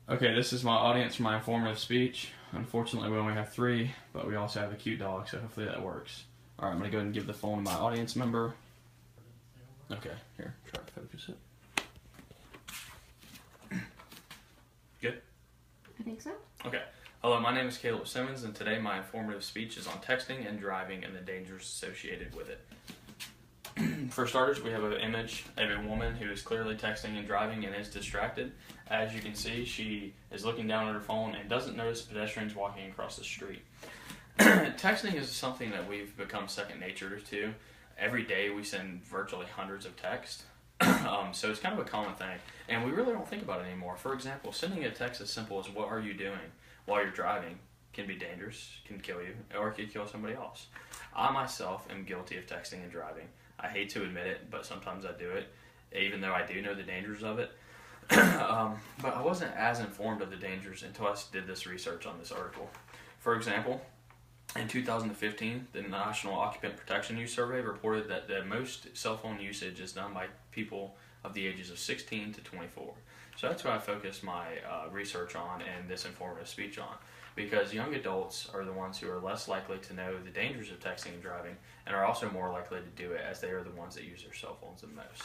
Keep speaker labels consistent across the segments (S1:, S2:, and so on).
S1: Okay, this is my audience for my informative speech. Unfortunately, we only have 3, but we also have a cute dog, so hopefully that works. Alright, I'm going to go ahead and give the phone to my audience member. Okay, here, try to focus it. Good?
S2: I think so.
S1: Okay. Hello, my name is Caleb Simmons, and today my informative speech is on texting and driving and the dangers associated with it. For starters, we have an image of a woman who is clearly texting and driving and is distracted. As you can see, she is looking down at her phone and doesn't notice pedestrians walking across the street. Texting is something that we've become second nature to. Every day we send virtually hundreds of texts, so it's kind of a common thing, and we really don't think about it anymore. For example, sending a text as simple as "What are you doing?" while you're driving can be dangerous, can kill you, or it could kill somebody else. I myself am guilty of texting and driving. I hate to admit it, but sometimes I do it, even though I do know the dangers of it. But I wasn't as informed of the dangers until I did this research on this article. For example, in 2015, the National Occupant Protection Use Survey reported that the most cell phone usage is done by people of the ages of 16 to 24. So that's what I focused my research on and this informative speech on, because young adults are the ones who are less likely to know the dangers of texting and driving, and are also more likely to do it as they are the ones that use their cell phones the most.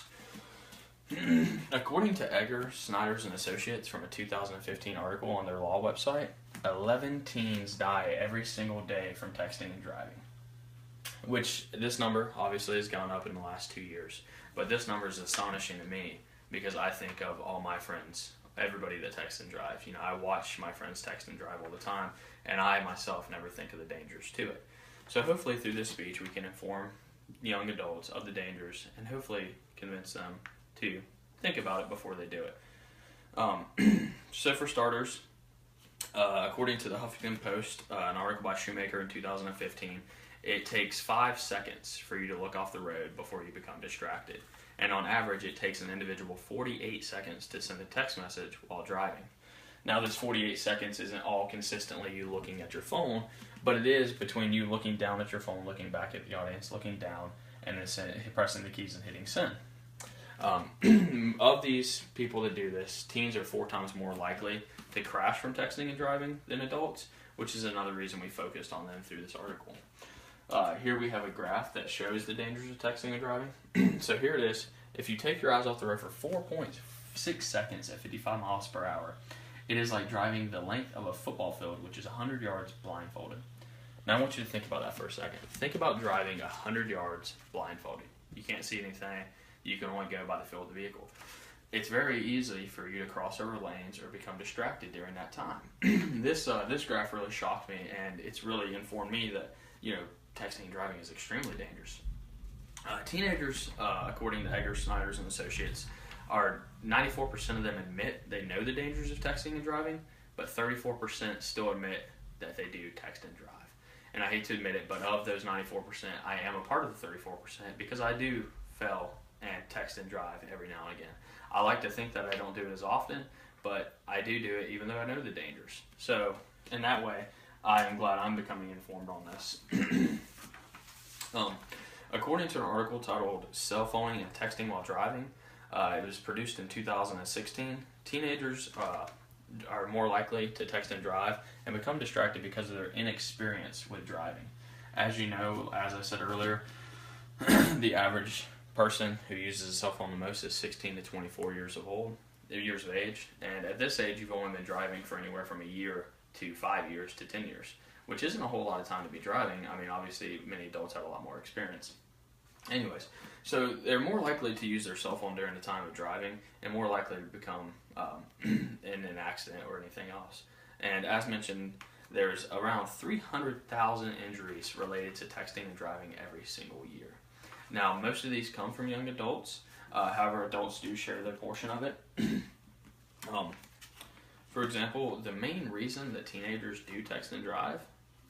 S1: According to Egger, Snyder's and Associates from a 2015 article on their law website, 11 teens die every single day from texting and driving. Which, this number obviously has gone up in the last 2 years. But this number is astonishing to me because I think of all my friends, everybody that texts and drives. You know, I watch my friends text and drive all the time, and I myself never think of the dangers to it. So hopefully through this speech we can inform young adults of the dangers and hopefully convince them to think about it before they do it. So for starters, according to the Huffington Post, an article by Shoemaker in 2015, it takes 5 seconds for you to look off the road before you become distracted. And on average, it takes an individual 48 seconds to send a text message while driving. Now, this 48 seconds isn't all consistently you looking at your phone, but it is between you looking down at your phone, looking back at the audience, looking down, and then pressing the keys and hitting send. Of these people that do this, teens are 4 times more likely to crash from texting and driving than adults, which is another reason we focused on them through this article. Here we have a graph that shows the dangers of texting and driving. So here it is. If you take your eyes off the road for 4.6 seconds at 55 miles per hour, it is like driving the length of a football field, which is 100 yards blindfolded. Now I want you to think about that for a second. Think about driving 100 yards blindfolded. You can't see anything. You can only go by the feel of the vehicle. It's very easy for you to cross over lanes or become distracted during that time. This graph really shocked me, and it's really informed me that, texting and driving is extremely dangerous. Teenagers, according to Egger, Snyder's, and Associates, 94% of them admit they know the dangers of texting and driving, but 34% still admit that they do text and drive. And I hate to admit it, but of those 94%, I am a part of the 34% because I do fail and text and drive every now and again. I like to think that I don't do it as often, but I do it even though I know the dangers. So, in that way, I am glad I'm becoming informed on this. According to an article titled "Cell Phoning and Texting While Driving," it was produced in 2016, teenagers are more likely to text and drive and become distracted because of their inexperience with driving. As you know, as I said earlier, the average person who uses a cell phone the most is 16 to 24 years of age, and at this age you've only been driving for anywhere from a year to 5 years to 10 years, which isn't a whole lot of time to be driving. I mean, obviously many adults have a lot more experience. Anyways, so they're more likely to use their cell phone during the time of driving and more likely to become in an accident or anything else. And as mentioned, there's around 300,000 injuries related to texting and driving every single year. Now, most of these come from young adults. However, adults do share their portion of it. For example, the main reason that teenagers do text and drive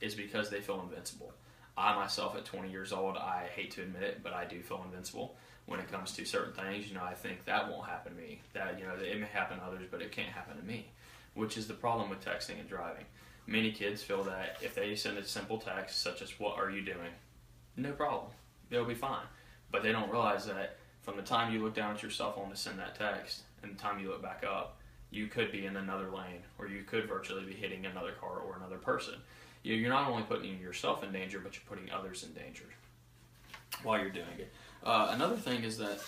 S1: is because they feel invincible. I myself, at 20 years old, I hate to admit it, but I do feel invincible when it comes to certain things. I think that won't happen to me. That, it may happen to others, but it can't happen to me, which is the problem with texting and driving. Many kids feel that if they send a simple text, such as "What are you doing?" no problem. They'll be fine. But they don't realize that from the time you look down at your cell phone to send that text and the time you look back up, you could be in another lane, or you could virtually be hitting another car or another person. You're not only putting yourself in danger, but you're putting others in danger while you're doing it. Another thing is that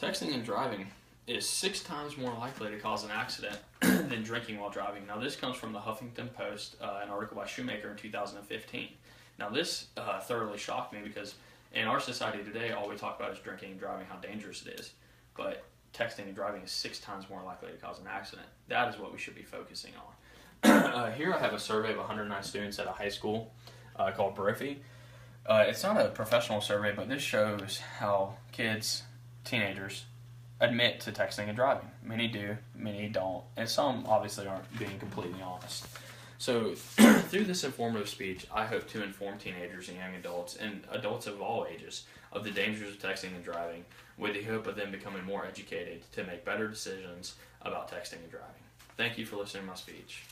S1: texting and driving is 6 times more likely to cause an accident than drinking while driving. Now, this comes from the Huffington Post, an article by Shoemaker in 2015. Now, this thoroughly shocked me because in our society today, all we talk about is drinking and driving, how dangerous it is. But texting and driving is 6 times more likely to cause an accident. That is what we should be focusing on. Here I have a survey of 109 students at a high school called Brophy. It's not a professional survey, but this shows how kids, teenagers, admit to texting and driving. Many do, many don't, and some obviously aren't being completely honest. So through this informative speech, I hope to inform teenagers and young adults, and adults of all ages, of the dangers of texting and driving, with the hope of them becoming more educated to make better decisions about texting and driving. Thank you for listening to my speech.